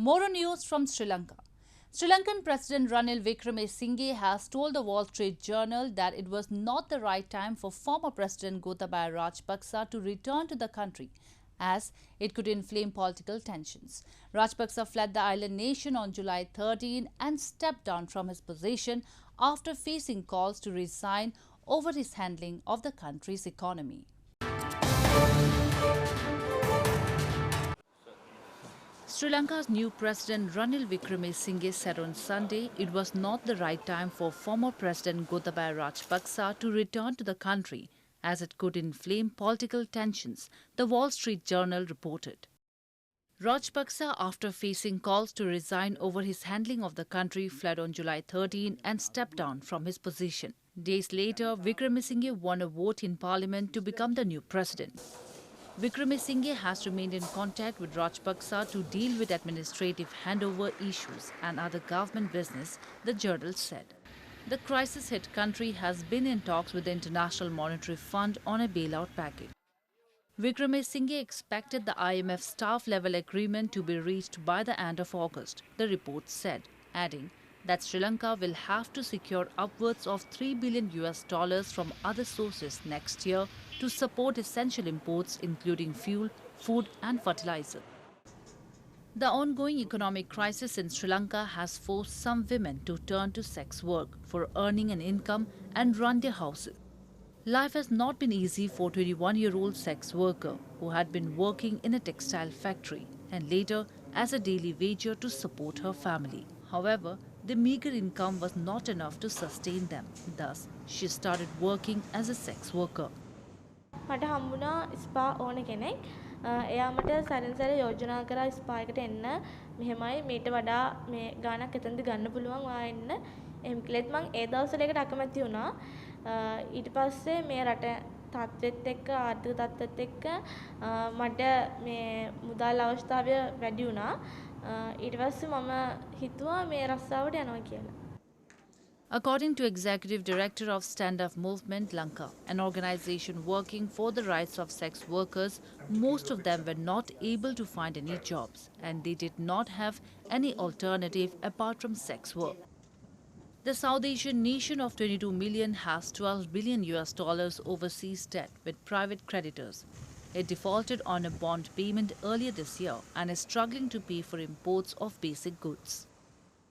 More news from Sri Lanka. Sri Lankan President Ranil Wickremesinghe has told the Wall Street Journal that it was not the right time for former President Gotabaya Rajapaksa to return to the country, as it could inflame political tensions. Rajapaksa fled the island nation on July 13 and stepped down from his position after facing calls to resign over his handling of the country's economy. Sri Lanka's new President Ranil Wickremesinghe said on Sunday it was not the right time for former President Gotabaya Rajapaksa to return to the country, as it could inflame political tensions, the Wall Street Journal reported. Rajapaksa, after facing calls to resign over his handling of the country, fled on July 13 and stepped down from his position. Days later, Wickremesinghe won a vote in parliament to become the new president. Wickremesinghe has remained in contact with Rajapaksa to deal with administrative handover issues and other government business, the journal said. The crisis-hit country has been in talks with the International Monetary Fund on a bailout package. Wickremesinghe expected the IMF staff-level agreement to be reached by the end of August, the report said, adding that Sri Lanka will have to secure upwards of $3 billion from other sources next year to support essential imports including fuel, food and fertilizer. The ongoing economic crisis in Sri Lanka has forced some women to turn to sex work for earning an income and run their houses. Life has not been easy for 21-year-old sex worker who had been working in a textile factory and later as a daily wager to support her family. However, the meager income was not enough to sustain them. Thus, she started working as a sex worker. මට හම්බුණා ස්පා ඕන කෙනෙක්. එයා මට සැරෙන් සැර යෝජනා කරා ස්පා එකට එන්න. මෙහෙමයි මීට වඩා මේ ගාණක් එතනදි ගන්න පුළුවන් ඔයා එන්න. එහෙම කිව්ලෙත් මං ඒ දවස්වල ඒකට අකමැති වුණා. ඊට පස්සේ මේ රට තත්ත්වෙත් එක්ක ආර්ථික තත්ත්වෙත් එක්ක මට මේ මුදල් අවශ්‍යතාවය වැඩි වුණා. ඊට පස්සේ මම හිතුවා මේ රස්සාවට යනවා කියලා. According to Executive Director of Stand Up Movement, Lanka, an organization working for the rights of sex workers, most of them were not able to find any jobs and they did not have any alternative apart from sex work. The South Asian nation of 22 million has $12 billion overseas debt with private creditors. It defaulted on a bond payment earlier this year and is struggling to pay for imports of basic goods.